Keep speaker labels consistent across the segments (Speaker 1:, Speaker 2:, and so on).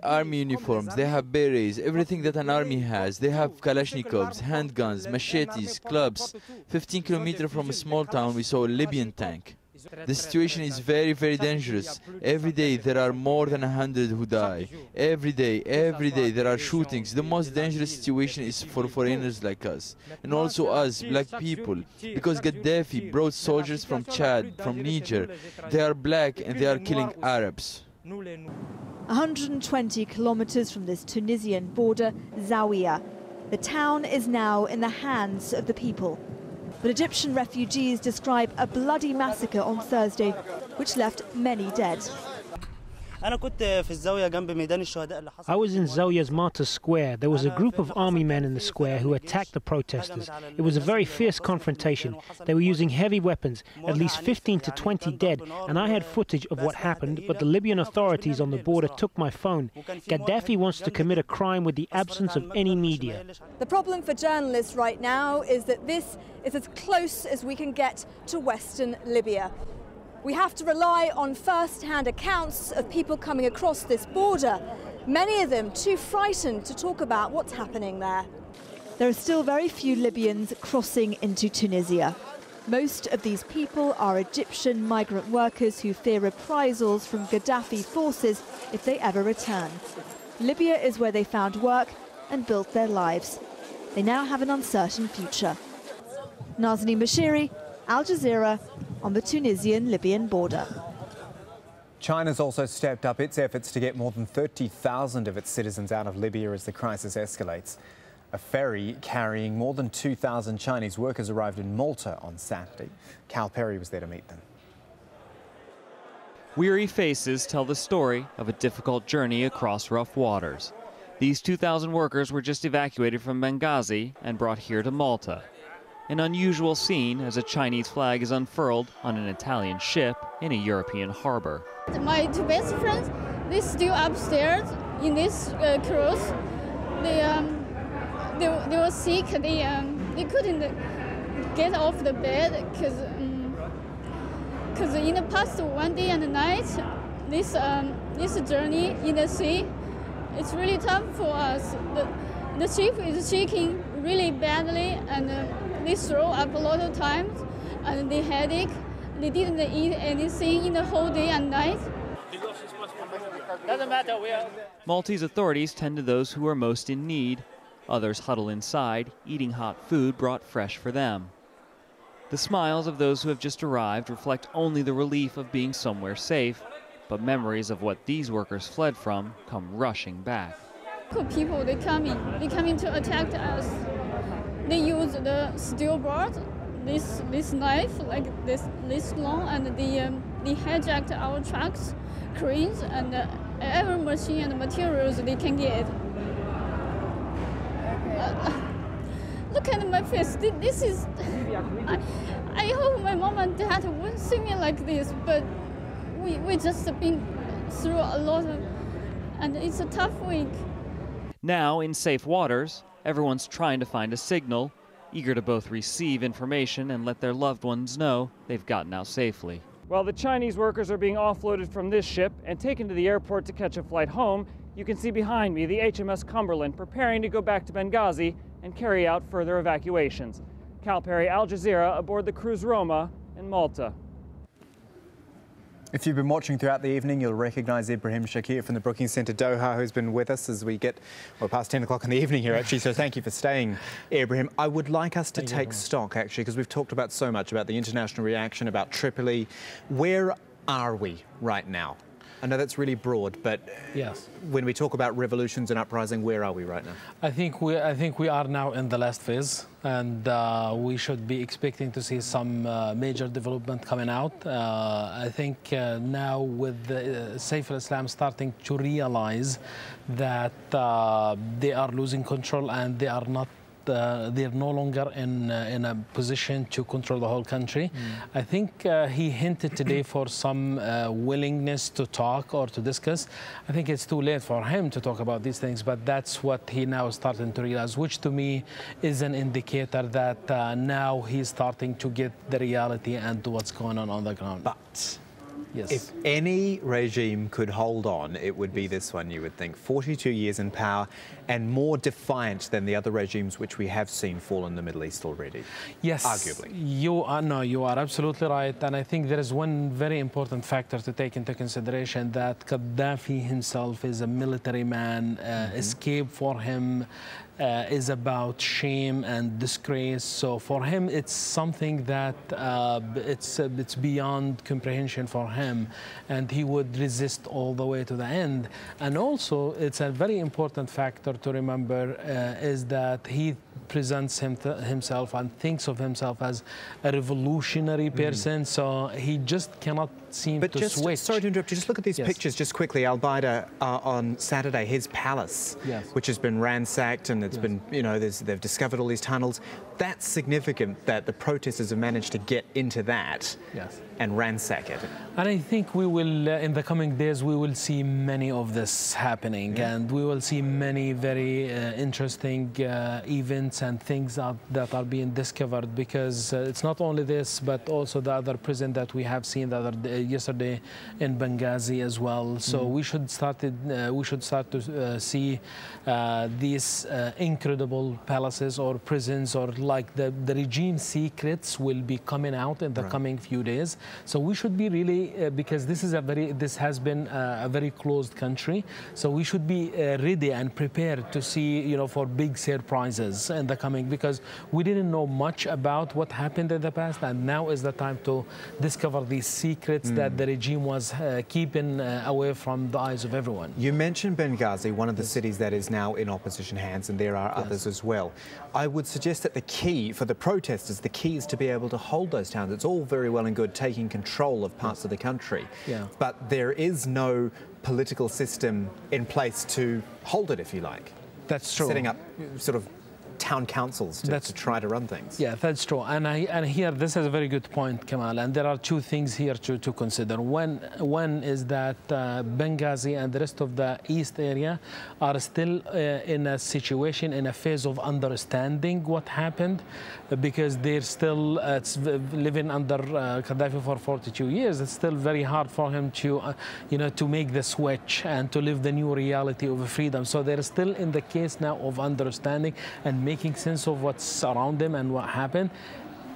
Speaker 1: army uniforms, they have berets, everything that an army has. They have Kalashnikovs, handguns, machetes, clubs. 15 kilometers from a small town, we saw a Libyan tank. The situation is very, very dangerous. Every day there are more than 100 who die. Every day there are shootings. The most dangerous situation is for foreigners like us. And also us, black people. Because Gaddafi brought soldiers from Chad, from Niger. They are black and they are killing Arabs.
Speaker 2: 120 kilometers from this Tunisian border, Zawiya. The town is now in the hands of the people. But Egyptian refugees describe a bloody massacre on Thursday, which left many dead.
Speaker 3: I was in Zawiya's Martyrs Square. There was a group of army men in the square who attacked the protesters. It was a very fierce confrontation. They were using heavy weapons, at least 15 to 20 dead, and I had footage of what happened, but the Libyan authorities on the border took my phone. Gaddafi wants to commit a crime with the absence of any media.
Speaker 2: The problem for journalists right now is that this is as close as we can get to Western Libya. We have to rely on first-hand accounts of people coming across this border, many of them too frightened to talk about what's happening there. There are still very few Libyans crossing into Tunisia. Most of these people are Egyptian migrant workers who fear reprisals from Gaddafi forces if they ever return. Libya is where they found work and built their lives. They now have an uncertain future. Nazanin Bashiri, Al Jazeera, on the Tunisian-Libyan border.
Speaker 4: China's also stepped up its efforts to get more than 30,000 of its citizens out of Libya as the crisis escalates. A ferry carrying more than 2,000 Chinese workers arrived in Malta on Saturday. Cal Perry was there to meet them.
Speaker 5: Weary faces tell the story of a difficult journey across rough waters. These 2,000 workers were just evacuated from Benghazi and brought here to Malta. An unusual scene as a Chinese flag is unfurled on an Italian ship in a European harbor.
Speaker 6: My two best friends, they're still upstairs in this cruise. They were sick. They couldn't get off the bed because in the past one day and night, this journey in the sea, it's really tough for us. The ship is shaking really badly, and they throw up a lot of times, and they headache. They didn't eat anything in the whole day and night.
Speaker 5: Doesn't matter. Maltese authorities tend to those who are most in need. Others huddle inside, eating hot food brought fresh for them. The smiles of those who have just arrived reflect only the relief of being somewhere safe, but memories of what these workers fled from come rushing back.
Speaker 6: People, they come in to attack us. They use the steel bar, this knife like this long, and they hijacked our trucks, cranes, and every machine and materials they can get. Look at my face. This is. I hope my mom and dad won't see me like this, but we just been through a lot of, and it's a tough week.
Speaker 5: Now, in safe waters, everyone's trying to find a signal, eager to both receive information and let their loved ones know they've gotten out safely. While the Chinese workers are being offloaded from this ship and taken to the airport to catch a flight home, you can see behind me the HMS Cumberland preparing to go back to Benghazi and carry out further evacuations. Cal Perry, Al Jazeera, aboard the cruise Roma in Malta.
Speaker 4: If you've been watching throughout the evening, you'll recognise Ibrahim Shakir from the Brookings Centre Doha, who's been with us as we get, well, past 10 o'clock in the evening here, actually, so thank you for staying, Ibrahim. I would like us to take stock, actually, because we've talked about so much about the international reaction, about Tripoli. Where are we right now? I know that's really broad, but
Speaker 7: yes,
Speaker 4: when we talk about revolutions and uprising, where are we right now?
Speaker 7: I think we are now in the last phase, and we should be expecting to see some major development coming out. I think now with the Saif al-Islam starting to realize that they are losing control and they are not. They're no longer in a position to control the whole country. I think he hinted today for some willingness to talk or to discuss. I think it's too late for him to talk about these things, but that's what he now is starting to realize, which to me is an indicator that now he's starting to get the reality and what's going on the ground.
Speaker 4: But
Speaker 3: Yes.
Speaker 4: If any regime could hold on, it would be this one, you would think. 42 years in power and more defiant than the other regimes which we have seen fall in the Middle East already.
Speaker 3: Yes.
Speaker 4: Arguably.
Speaker 3: You are absolutely right. And I think there is one very important factor to take into consideration, that Gaddafi himself is a military man. Escape for him is about shame and disgrace. So for him, it's something that it's beyond comprehension for him, and he would resist all the way to the end. And also, it's a very important factor to remember is that he presents himself and thinks of himself as a revolutionary person. So he just cannot seem to switch.
Speaker 4: Sorry to interrupt you, just look at these pictures just quickly. Al-Baida on Saturday, his palace, which has been ransacked, and it's been, you know, they've discovered all these tunnels. That's significant that the protesters have managed to get into that and ransack it.
Speaker 3: And I think we will, in the coming days, we will see many of this happening, and we will see many very interesting events and things that are being discovered, because it's not only this, but also the other prison that we have seen the other day, yesterday in Benghazi as well. So we should start to see these incredible palaces or prisons, or like the regime secrets will be coming out in the coming few days. So we should be really, because this has been a very closed country, so we should be ready and prepared to see, you know, for big surprises in the coming, because we didn't know much about what happened in the past, and now is the time to discover these secrets that the regime was keeping away from the eyes of everyone.
Speaker 4: You mentioned Benghazi, one of the cities that is now in opposition hands, and there are others as well. I would suggest that the key for the protesters, the key is to be able to hold those towns. It's all very well and good taking control of parts of the country, but there is no political system in place to hold it, if you like.
Speaker 3: That's true.
Speaker 4: Setting up sort of town councils to try to run things.
Speaker 3: Yeah, that's true. And here, this is a very good point, Kamal. And there are two things here to consider. One is that Benghazi and the rest of the east area are still in a situation, in a phase of understanding what happened, because they're still living under Gaddafi for 42 years. It's still very hard for him to, to make the switch and to live the new reality of freedom. So they're still in the case now of understanding and making sense of what's around them and what happened.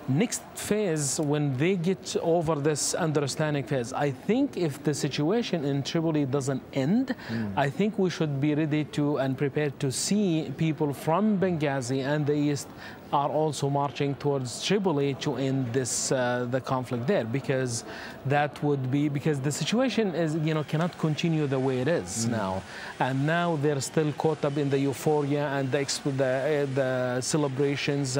Speaker 3: Next phase, when they get over this understanding phase, I think if the situation in Tripoli doesn't end, I think we should be ready to and prepared to see people from Benghazi and the east are also marching towards Tripoli to end this the conflict there, because that would be, because the situation is, cannot continue the way it is now, and now they're still caught up in the euphoria and the celebrations,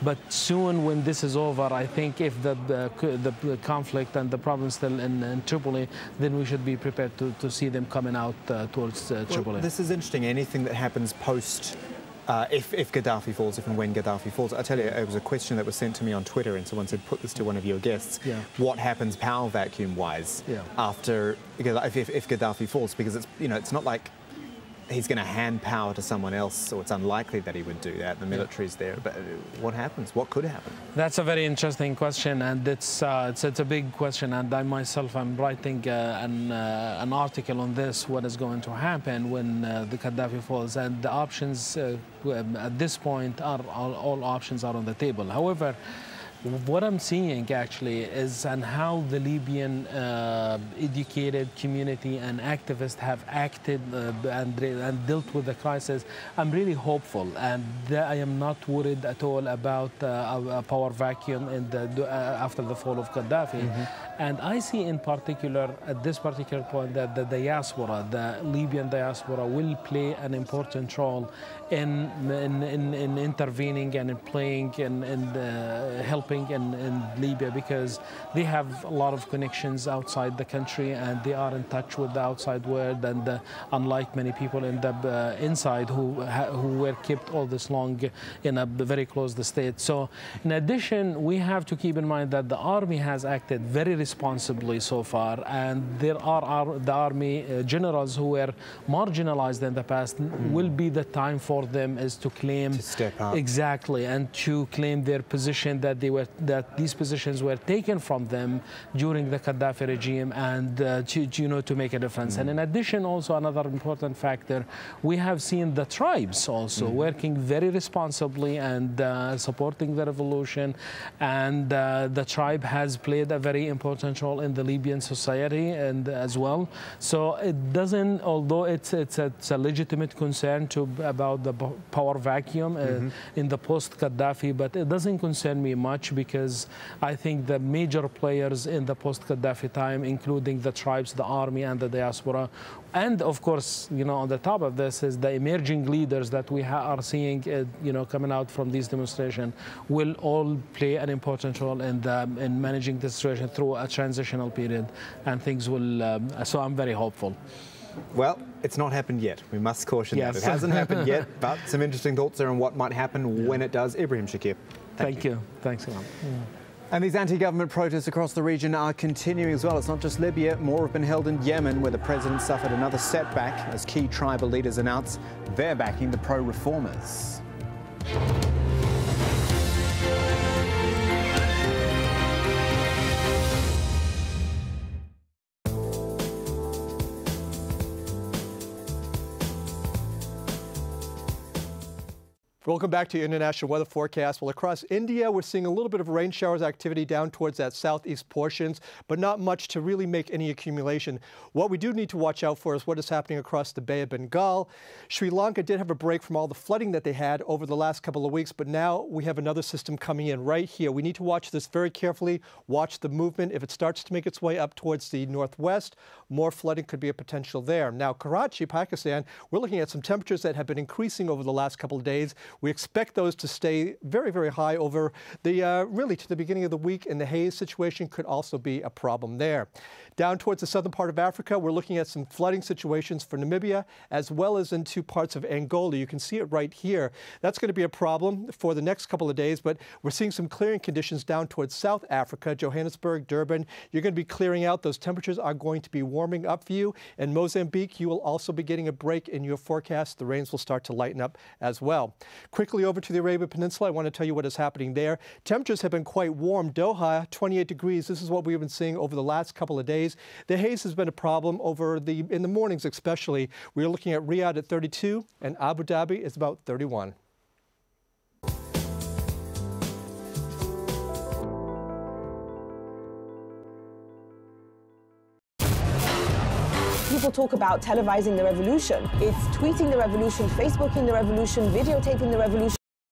Speaker 3: but soon when this is over, I think if the conflict and the problem still in Tripoli, then we should be prepared to see them coming out towards Tripoli.
Speaker 4: This is interesting. Anything that happens post if Gaddafi falls, if and when Gaddafi falls. I tell you, it was a question that was sent to me on Twitter, and someone said, put this to one of your guests. What happens power vacuum-wise after, if Gaddafi falls? Because it's not like he's going to hand power to someone else, so it's unlikely that he would do that. The military's there, but what happens? What could happen?
Speaker 3: That's a very interesting question, and it's a big question. And I myself am writing an article on this. What is going to happen when the Gaddafi falls? And the options at this point all options are on the table. However, what I'm seeing actually is and how the Libyan educated community and activists have acted and dealt with the crisis. I'm really hopeful, and I am not worried at all about a power vacuum after the fall of Gaddafi. And I see in particular, at this particular point, that the diaspora, the Libyan diaspora, will play an important role in intervening and in playing and helping in Libya, because they have a lot of connections outside the country and they are in touch with the outside world, and unlike many people in the inside who were kept all this long in a very closed state. So in addition, we have to keep in mind that the army has acted very responsibly so far, and there are the army generals who were marginalized in the past. Will be the time for them is to claim,
Speaker 4: to step up.
Speaker 3: Exactly, and to claim their position that they were
Speaker 7: these positions were taken from them during the Gaddafi regime, and to make a difference. And in addition, also another important factor, we have seen the tribes also working very responsibly and supporting the revolution, and the tribe has played a very important role in the Libyan society and as well. So it doesn't, although it's a legitimate concern about the power vacuum in the post-Gaddafi, but it doesn't concern me much, because I think the major players in the post-Gaddafi time, including the tribes, the army, and the diaspora, and of course, on the top of this is the emerging leaders that we are seeing, coming out from these demonstrations, will all play an important role in managing the situation through a transitional period, and things will. So I'm very hopeful.
Speaker 4: Well, it's not happened yet. We must caution that. It hasn't happened yet, but some interesting thoughts there on what might happen when it does. Ibrahim Shakir, thank you.
Speaker 7: Thanks a lot.
Speaker 4: And these anti-government protests across the region are continuing as well. It's not just Libya. More have been held in Yemen, where the president suffered another setback as key tribal leaders announce they're backing the pro-reformers.
Speaker 8: Welcome back to your international weather forecast. Well, across India, we're seeing a little bit of rain showers activity down towards that southeast portions, but not much to really make any accumulation. What we do need to watch out for is what is happening across the Bay of Bengal. Sri Lanka did have a break from all the flooding that they had over the last couple of weeks, but now we have another system coming in right here. We need to watch this very carefully, watch the movement. If it starts to make its way up towards the northwest, more flooding could be a potential there. Now, Karachi, Pakistan, we're looking at some temperatures that have been increasing over the last couple of days. We expect those to stay very, very high over the really to the beginning of the week, and the haze situation could also be a problem there. Down towards the southern part of Africa, we're looking at some flooding situations for Namibia as well as into parts of Angola. You can see it right here. That's going to be a problem for the next couple of days, but we're seeing some clearing conditions down towards South Africa, Johannesburg, Durban. You're going to be clearing out. Those temperatures are going to be warming up for you. In Mozambique, you will also be getting a break in your forecast. The rains will start to lighten up as well. Quickly over to the Arabian Peninsula, I want to tell you what is happening there. Temperatures have been quite warm. Doha, 28 degrees. This is what we've been seeing over the last couple of days. The haze has been a problem in the mornings especially. We're looking at Riyadh at 32 and Abu Dhabi is about 31.
Speaker 9: People talk about televising the revolution. It's tweeting the revolution, Facebooking the revolution, videotaping the revolution.